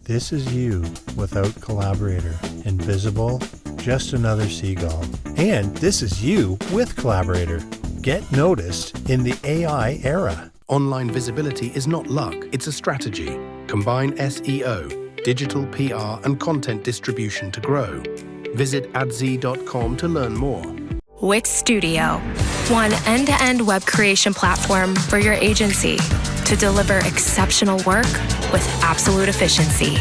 This is you without Collaborator. Invisible, just another seagull. And this is you with Collaborator. Get noticed in the AI era. Online visibility is not luck, it's a strategy. Combine SEO, digital PR, and content distribution to grow. Visit adz.com to learn more. Wix Studio, one end-to-end web creation platform for your agency to deliver exceptional work with absolute efficiency.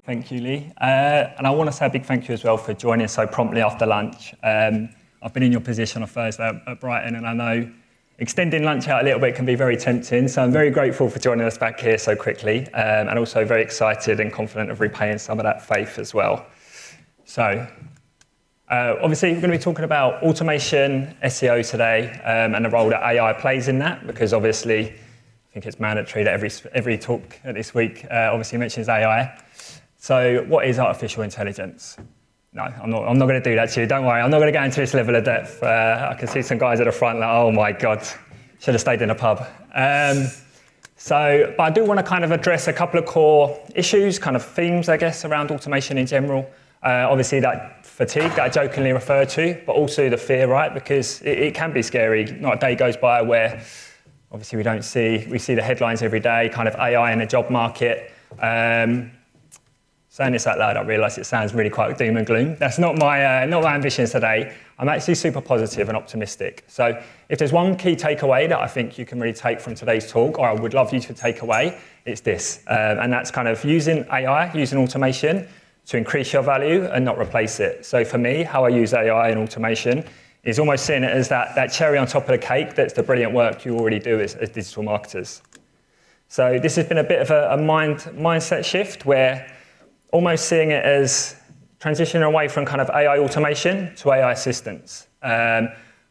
Thank you, Lee. And I want to say a big thank you as well for joining us so promptly after lunch. I've been in your position on Thursday at Brighton, and I know extending lunch out a little bit can be very tempting, so I'm very grateful for joining us back here so quickly, and also very excited and confident of repaying some of that faith as well. So, obviously we're going to be talking about automation, SEO today, and the role that AI plays in that, because obviously I think it's mandatory that every talk this week obviously mentions AI. So what is artificial intelligence? No, I'm not going to do that to you. Don't worry. I'm not going to go into this level of depth. I can see some guys at the front like, oh my God, should have stayed in a pub. But I do want to kind of address a couple of core issues, kind of themes, I guess, around automation in general. Obviously that fatigue that I jokingly referred to, but also the fear, right? Because it can be scary. Not a day goes by where obviously we see the headlines every day, kind of AI in the job market. Saying this out loud, I realise it sounds really quite doom and gloom. That's not my ambitions today. I'm actually super positive and optimistic. So if there's one key takeaway that I think you can really take from today's talk, or I would love you to take away, it's this. And that's kind of using AI, using automation to increase your value and not replace it. So for me, how I use AI and automation is almost seeing it as that cherry on top of the cake that's the brilliant work you already do as digital marketers. So this has been a bit of a mindset shift where almost seeing it as transitioning away from kind of AI automation to AI assistance. I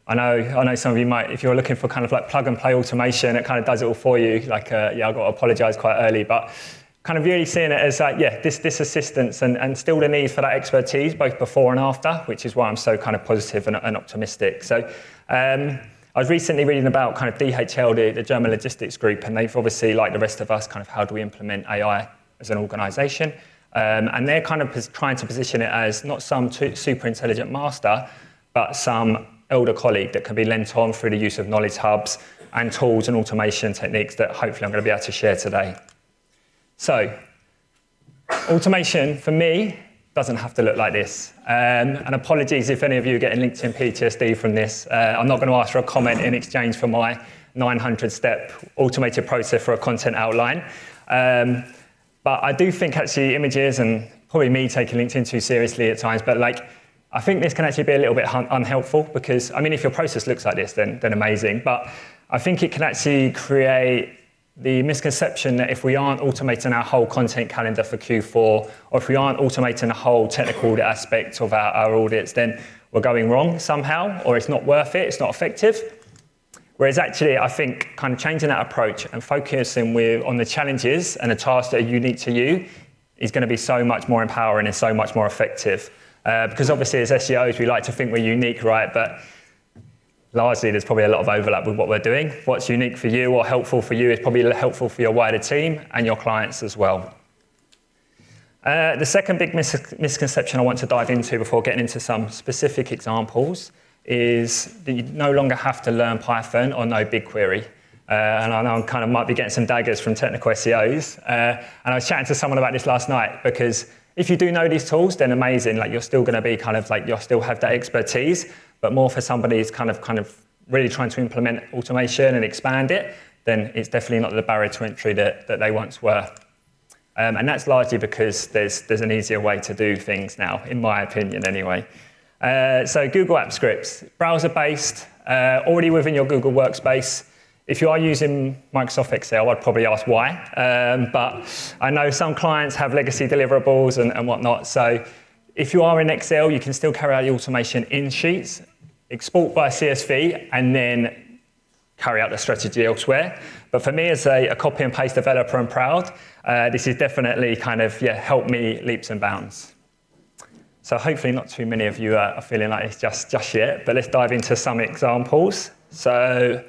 know some of you might, if you're looking for kind of like plug and play automation, it kind of does it all for you. Like, I've got to apologise quite early, but kind of really seeing it as like, this assistance and still the need for that expertise, both before and after, which is why I'm so kind of positive and optimistic. So I was recently reading about kind of DHL, the German logistics group, and they've obviously, like the rest of us, kind of how do we implement AI as an organisation? And they're kind of trying to position it as not some super intelligent master, but some elder colleague that can be lent on through the use of knowledge hubs and tools and automation techniques that hopefully I'm going to be able to share today. So, automation for me doesn't have to look like this. And apologies if any of you are getting LinkedIn PTSD from this. I'm not going to ask for a comment in exchange for my 900-step automated process for a content outline. But I do think actually images, and probably me taking LinkedIn too seriously at times, but like I think this can actually be a little bit unhelpful because, I mean, if your process looks like this, then amazing. But I think it can actually create the misconception that if we aren't automating our whole content calendar for Q4, or if we aren't automating the whole technical audit aspect of our audits, then we're going wrong somehow, or it's not worth it, it's not effective. Whereas actually, I think kind of changing that approach and focusing on the challenges and the tasks that are unique to you is going to be so much more empowering and so much more effective. Because obviously as SEOs, we like to think we're unique, right? But largely there's probably a lot of overlap with what we're doing. What's unique for you or helpful for you is probably helpful for your wider team and your clients as well. The second big misconception I want to dive into before getting into some specific examples is that you no longer have to learn Python or know BigQuery. And I know I kind of might be getting some daggers from technical SEOs. And I was chatting to someone about this last night because if you do know these tools, then amazing. Like you're still going to be kind of like, you'll still have that expertise, but more for somebody who's kind of really trying to implement automation and expand it, then it's definitely not the barrier to entry that they once were. And that's largely because there's an easier way to do things now, in my opinion anyway. So Google App Scripts, browser-based, already within your Google Workspace. If you are using Microsoft Excel, I'd probably ask why. But I know some clients have legacy deliverables and whatnot. So if you are in Excel, you can still carry out the automation in Sheets, export by CSV, and then carry out the strategy elsewhere. But for me as a copy and paste developer and proud, this is definitely kind of helped me leaps and bounds. So hopefully not too many of you are feeling like it's just yet, but let's dive into some examples. So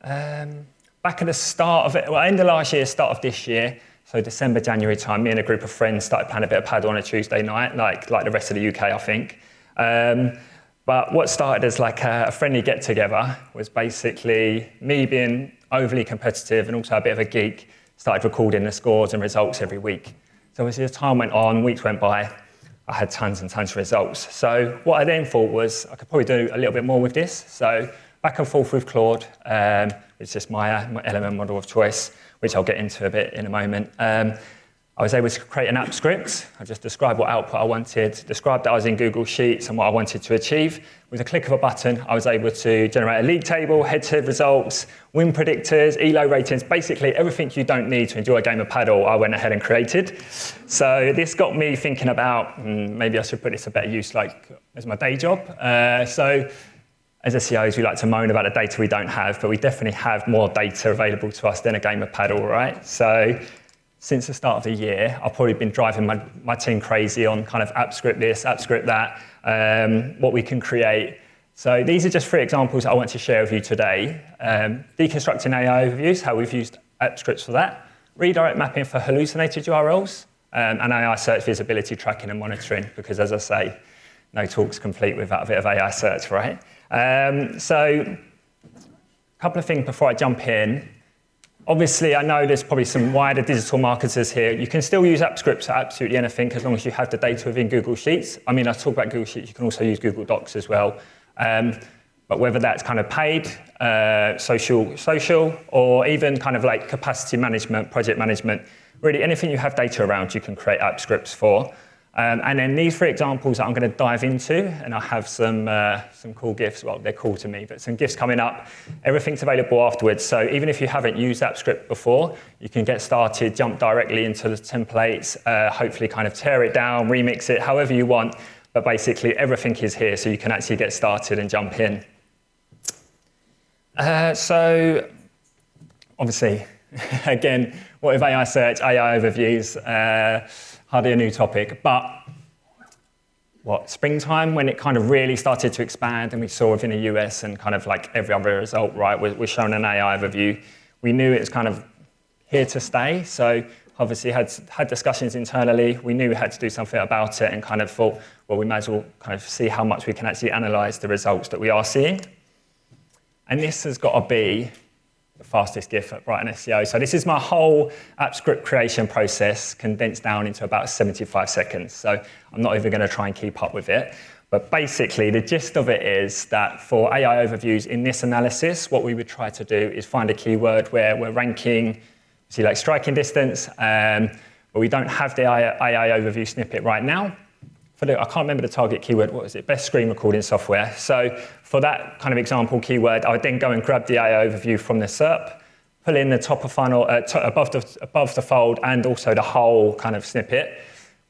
back at the start of it, well, end of last year, start of this year, so December, January time, me and a group of friends started playing a bit of paddle on a Tuesday night, like the rest of the UK, I think. But what started as like a friendly get-together was basically me being overly competitive and also a bit of a geek, started recording the scores and results every week. So obviously as time went on, weeks went by, I had tons and tons of results. So what I then thought was I could probably do a little bit more with this. So back and forth with Claude, it's just my LLM model of choice, which I'll get into a bit in a moment. I was able to create an app script. I just described what output I wanted, described that I was in Google Sheets and what I wanted to achieve. With a click of a button, I was able to generate a league table, head-to-head results, win predictors, ELO ratings, basically everything you don't need to enjoy a game of paddle, I went ahead and created. So this got me thinking about, maybe I should put this to better use like as my day job. So as SEOs, we like to moan about the data we don't have, but we definitely have more data available to us than a game of paddle, right? So since the start of the year, I've probably been driving my team crazy on kind of app script this, app script that, what we can create. So these are just 3 examples I want to share with you today. Deconstructing AI overviews, how we've used app scripts for that. Redirect mapping for hallucinated URLs, and AI search visibility tracking and monitoring, because as I say, no talk's complete without a bit of AI search, right? So a couple of things before I jump in. Obviously, I know there's probably some wider digital marketers here. You can still use app scripts for absolutely anything as long as you have the data within Google Sheets. I mean, I talk about Google Sheets, you can also use Google Docs as well. But whether that's kind of paid, social, or even kind of like capacity management, project management, really anything you have data around, you can create app scripts for. And then these 3 examples that I'm going to dive into, and I have some cool GIFs, well, they're cool to me, but some GIFs coming up. Everything's available afterwards, so even if you haven't used AppScript before, you can get started, jump directly into the templates, hopefully kind of tear it down, remix it, however you want, but basically everything is here, so you can actually get started and jump in. So, obviously, again, what if AI search, AI overviews, hardly a new topic, but springtime when it kind of really started to expand and we saw within the US and kind of like every other result, right, we're showing an AI overview. We knew it was kind of here to stay, so obviously had discussions internally. We knew we had to do something about it and kind of thought, well, we might as well kind of see how much we can actually analyze the results that we are seeing. And this has got to be the fastest GIF at Brighton SEO. So this is my whole app script creation process condensed down into about 75 seconds. So I'm not even going to try and keep up with it. But basically, the gist of it is that for AI overviews in this analysis, what we would try to do is find a keyword where we're ranking, see like striking distance, but we don't have the AI overview snippet right now. I can't remember the target keyword, what was it? Best screen recording software. So for that kind of example keyword, I would then go and grab the AI overview from the SERP, pull in the top of funnel, above the fold, and also the whole kind of snippet.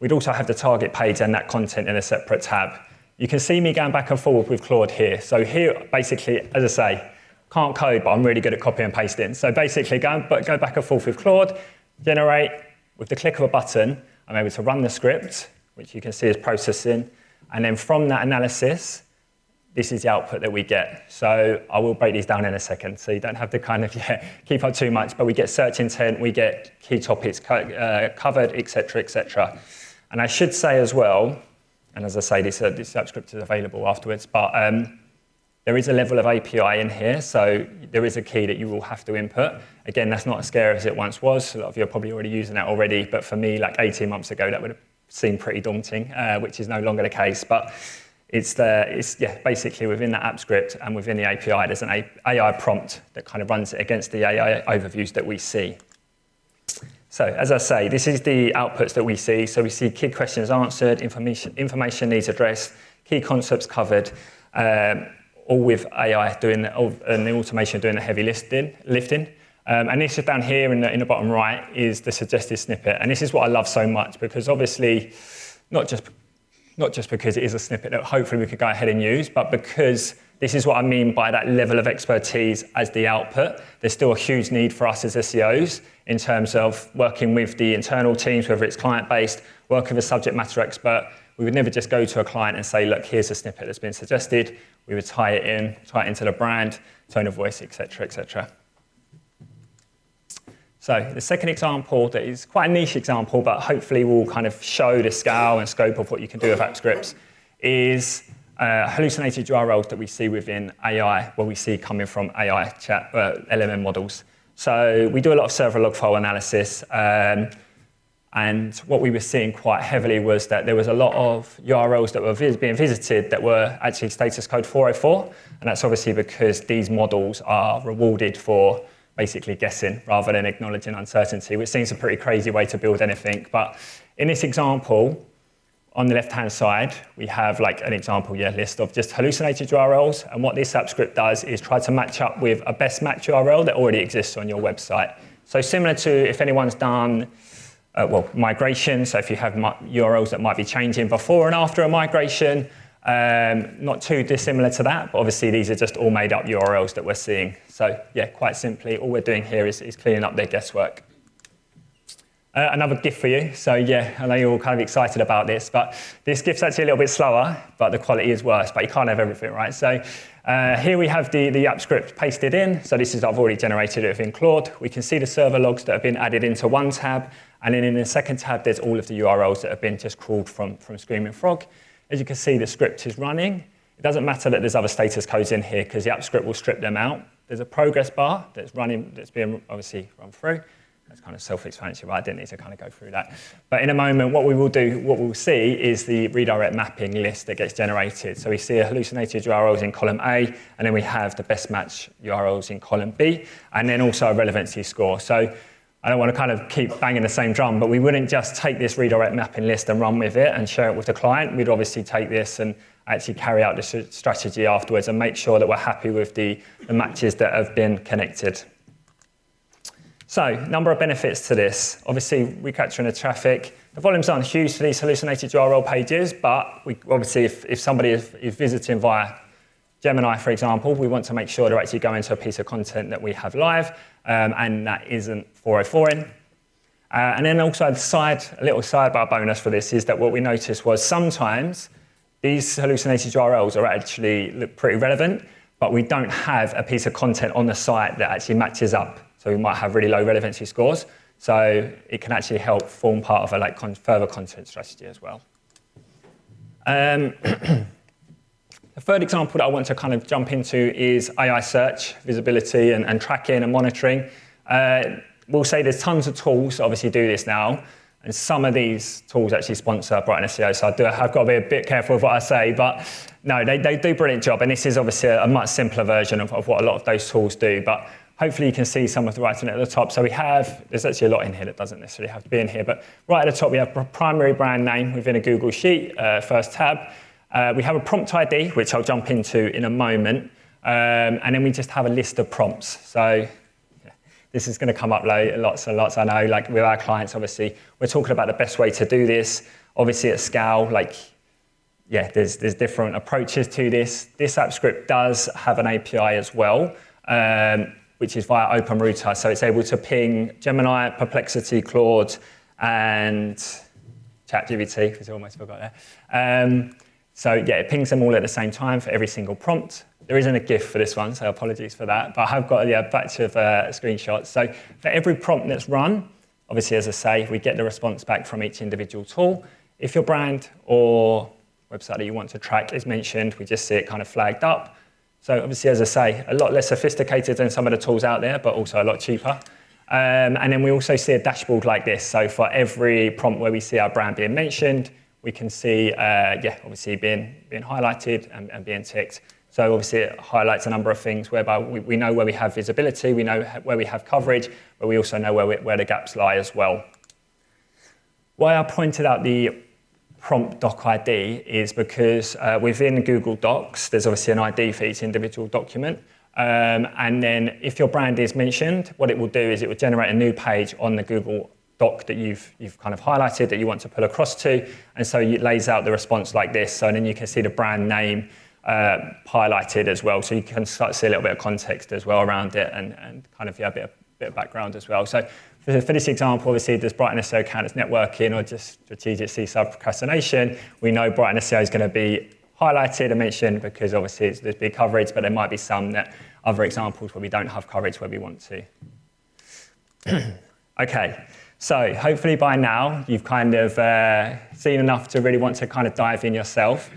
We'd also have the target page and that content in a separate tab. You can see me going back and forward with Claude here. So here, basically, as I say, can't code, but I'm really good at copy and pasting. So basically, go back and forth with Claude, generate, with the click of a button, I'm able to run the script, which you can see is processing. And then from that analysis, this is the output that we get. So I will break these down in a second, so you don't have to kind of keep up too much, but we get search intent, we get key topics covered, et cetera, And I should say as well, and as I say, this app script is available afterwards, but there is a level of API in here, so there is a key that you will have to input. Again, that's not as scary as it once was. A lot of you are probably already using that already, but for me, like 18 months ago, that would have seemed pretty daunting, which is no longer the case. But it's basically within the app script and within the API, there's an AI prompt that kind of runs it against the AI overviews that we see. So as I say, this is the outputs that we see. So we see key questions answered, information needs addressed, key concepts covered, all with AI doing and the automation doing the heavy lifting. And this is down here in the bottom right is the suggested snippet. And this is what I love so much, because obviously, not just because it is a snippet that hopefully we could go ahead and use, but because this is what I mean by that level of expertise as the output. There's still a huge need for us as SEOs in terms of working with the internal teams, whether it's client-based, working with a subject matter expert. we would never just go to a client and say, look, here's a snippet that's been suggested. We would tie it into the brand, tone of voice, etc., etc. So the second example that is quite a niche example, but hopefully will kind of show the scale and scope of what you can do with app scripts, is hallucinated URLs that we see within AI, what we see coming from AI chat, LLM models. So we do a lot of server log file analysis, and what we were seeing quite heavily was that there was a lot of URLs that were being visited that were actually status code 404, and that's obviously because these models are rewarded for basically guessing rather than acknowledging uncertainty, which seems a pretty crazy way to build anything. But in this example, on the left-hand side, we have like an example list of just hallucinated URLs. And what this app script does is try to match up with a best match URL that already exists on your website. So similar to if anyone's done migration, so if you have URLs that might be changing before and after a migration, not too dissimilar to that, but obviously these are just all made up URLs that we're seeing. So yeah, quite simply, all we're doing here is cleaning up their guesswork. Another GIF for you. So yeah, I know you're all kind of excited about this, but this GIF's actually a little bit slower, but the quality is worse, but you can't have everything, right? So here we have the app script pasted in. So this is, I've already generated it within Claude. We can see the server logs that have been added into one tab, and then in the second tab, there's all of the URLs that have been just crawled from Screaming Frog. As you can see, the script is running. It doesn't matter that there's other status codes in here because the app script will strip them out. There's a progress bar that's being obviously run through. That's kind of self-explanatory, but I didn't need to kind of go through that. But in a moment, what we'll see is the redirect mapping list that gets generated. So we see hallucinated URLs in column A, and then we have the best match URLs in column B, and then also a relevancy score. So I don't want to kind of keep banging the same drum, but we wouldn't just take this redirect mapping list and run with it and share it with the client. We'd obviously take this and actually carry out the strategy afterwards and make sure that we're happy with the matches that have been connected. So, number of benefits to this. Obviously, we're capturing the traffic. The volumes aren't huge for these hallucinated URL pages, but obviously if somebody is visiting via Gemini, for example, we want to make sure they're actually going to a piece of content that we have live, and that isn't 404 in. And then also a little sidebar bonus for this is that what we noticed was sometimes these hallucinated URLs are actually look pretty relevant, but we don't have a piece of content on the site that actually matches up. So we might have really low relevancy scores. So it can actually help form part of a further content strategy as well. The third example that I want to kind of jump into is AI search, visibility and tracking and monitoring. We'll say there's tons of tools that obviously do this now, and some of these tools actually sponsor brightonSEO, so I've got to be a bit careful with what I say, but no, they do a brilliant job, and this is obviously a much simpler version of what a lot of those tools do, but hopefully you can see some of the writing at the top. So there's actually a lot in here that doesn't necessarily have to be in here, but right at the top we have primary brand name within a Google Sheet, first tab. We have a prompt ID, which I'll jump into in a moment, and then we just have a list of prompts. So this is going to come up lots and lots, I know, like with our clients, obviously. We're talking about the best way to do this. Obviously at scale, there's different approaches to this. This app script does have an API as well, which is via OpenRouter. So it's able to ping Gemini, Perplexity, Claude, and ChatGPT, because I almost forgot there. So yeah, it pings them all at the same time for every single prompt. There isn't a GIF for this one, so apologies for that, but I have got a batch of screenshots. So for every prompt that's run, obviously, as I say, we get the response back from each individual tool. If your brand or website that you want to track is mentioned, we just see it kind of flagged up. So obviously, as I say, a lot less sophisticated than some of the tools out there, but also a lot cheaper. And then we also see a dashboard like this. So for every prompt where we see our brand being mentioned, we can see, obviously being highlighted and being ticked. So obviously it highlights a number of things whereby we know where we have visibility, we know where we have coverage, but we also know where the gaps lie as well. Why I pointed out the prompt doc ID is because within Google Docs, there's obviously an ID for each individual document. And then if your brand is mentioned, what it will do is it will generate a new page on the Google Doc that you've kind of highlighted that you want to pull across to. And so it lays out the response like this. So then you can see the brand name highlighted as well. So you can start to see a little bit of context as well around it and kind of a bit of background as well. So For this example, obviously, does Brighton SEO count as networking or just strategic seaside procrastination? We know Brighton SEO is going to be highlighted and mentioned because obviously there's big coverage, but there might be some other examples where we don't have coverage where we want to. Okay, so hopefully by now you've kind of seen enough to really want to kind of dive in yourself.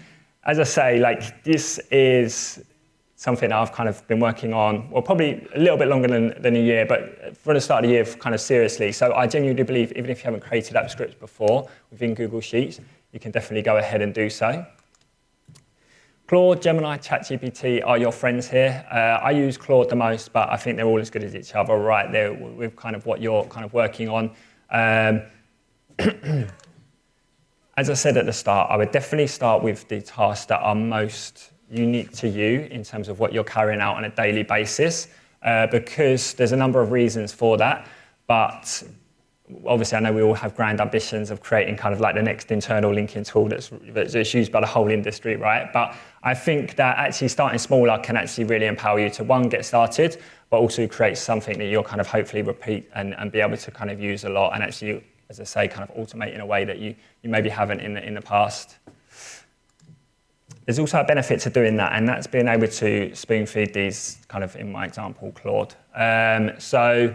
As I say, like this is something I've kind of been working on, well, probably a little bit longer than a year, but for the start of the year, kind of seriously. So I genuinely believe even if you haven't created app scripts before within Google Sheets, you can definitely go ahead and do so. Claude, Gemini, ChatGPT are your friends here. I use Claude the most, but I think they're all as good as each other, right there with kind of what you're kind of working on. As I said at the start, I would definitely start with the tasks that are most unique to you in terms of what you're carrying out on a daily basis, because there's a number of reasons for that. But obviously, I know we all have grand ambitions of creating kind of like the next internal linking tool that's used by the whole industry, right? But I think that actually starting smaller can actually really empower you to, one, get started, but also create something that you'll kind of hopefully repeat and be able to kind of use a lot and actually, as I say, kind of automate in a way that you maybe haven't in the past. There's also a benefit to doing that, and that's being able to spoon feed these kind of, in my example, Claude. So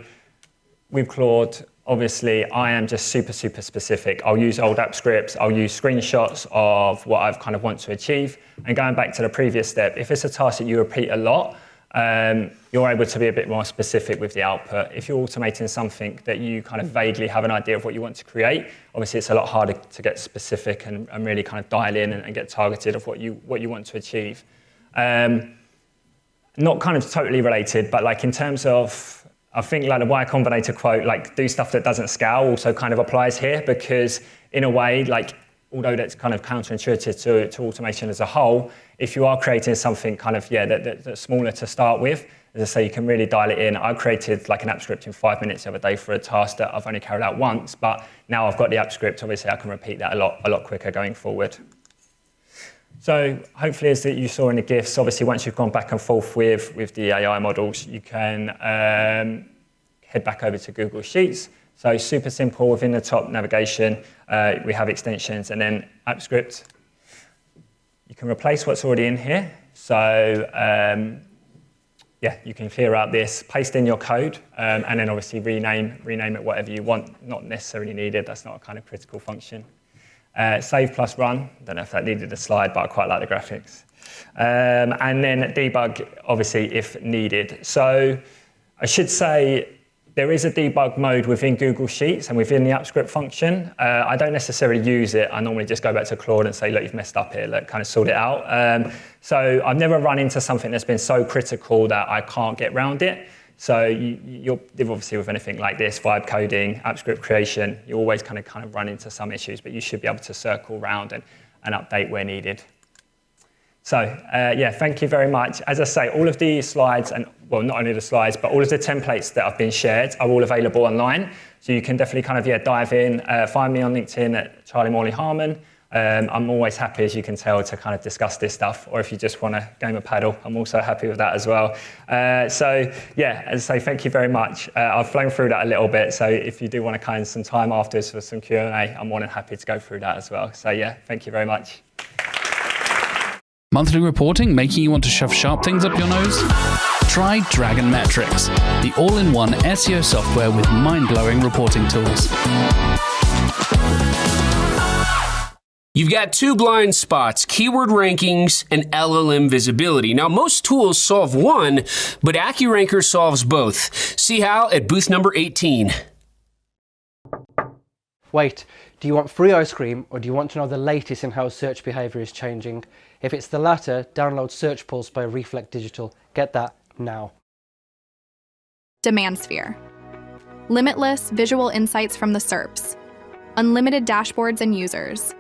with Claude, obviously, I am just super, super specific. I'll use old app scripts. I'll use screenshots of what I've kind of want to achieve. And going back to the previous step, if it's a task that you repeat a lot, you're able to be a bit more specific with the output. If you're automating something that you kind of vaguely have an idea of what you want to create, obviously it's a lot harder to get specific and really kind of dial in and get targeted of what you want to achieve. Not kind of totally related, but like in terms of, I think like the Y Combinator quote, like do stuff that doesn't scale, also kind of applies here, because in a way, like although that's kind of counterintuitive to automation as a whole, if you are creating something kind of, that's smaller to start with, as I say, you can really dial it in. I created like an app script in 5 minutes the other day for a task that I've only carried out once, but now I've got the app script, obviously I can repeat that a lot quicker going forward. So hopefully, as you saw in the GIFs, obviously once you've gone back and forth with the AI models, you can head back over to Google Sheets. So super simple within the top navigation, we have extensions and then app script. You can replace what's already in here. So you can clear out this, paste in your code, and then obviously rename it whatever you want, not necessarily needed. That's not a kind of critical function. Save plus run. Don't know if that needed a slide, but I quite like the graphics. And then debug, obviously, if needed. So I should say there is a debug mode within Google Sheets and within the app script function. I don't necessarily use it. I normally just go back to Claude and say, look, you've messed up here. Look, kind of sort it out. So I've never run into something that's been so critical that I can't get around it. So you'll obviously with anything like this, vibe coding, app script creation, you always kind of run into some issues, but you should be able to circle around and update where needed. So thank you very much. As I say, all of the slides, and well, not only the slides, but all of the templates that have been shared are all available online. So you can definitely kind of dive in, find me on LinkedIn at Charlie Morley-Harman. I'm always happy, as you can tell, to kind of discuss this stuff, or if you just want a game of paddle, I'm also happy with that as well. As I say, thank you very much. I've flown through that a little bit, so if you do want to kind of some time afterwards for some Q&A, I'm more than happy to go through that as well. So thank you very much. Monthly reporting making you want to shove sharp things up your nose? Try Dragon Metrics, the all-in-one SEO software with mind-blowing reporting tools. You've got two blind spots, keyword rankings and LLM visibility. Now, most tools solve one, but AccuRanker solves both. See how at booth number 18. Wait, do you want free ice cream, or do you want to know the latest in how search behavior is changing? If it's the latter, download Search Pulse by Reflect Digital. Get that now. DemandSphere. Limitless visual insights from the SERPs. Unlimited dashboards and users.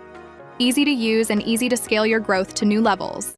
Easy to use and easy to scale your growth to new levels.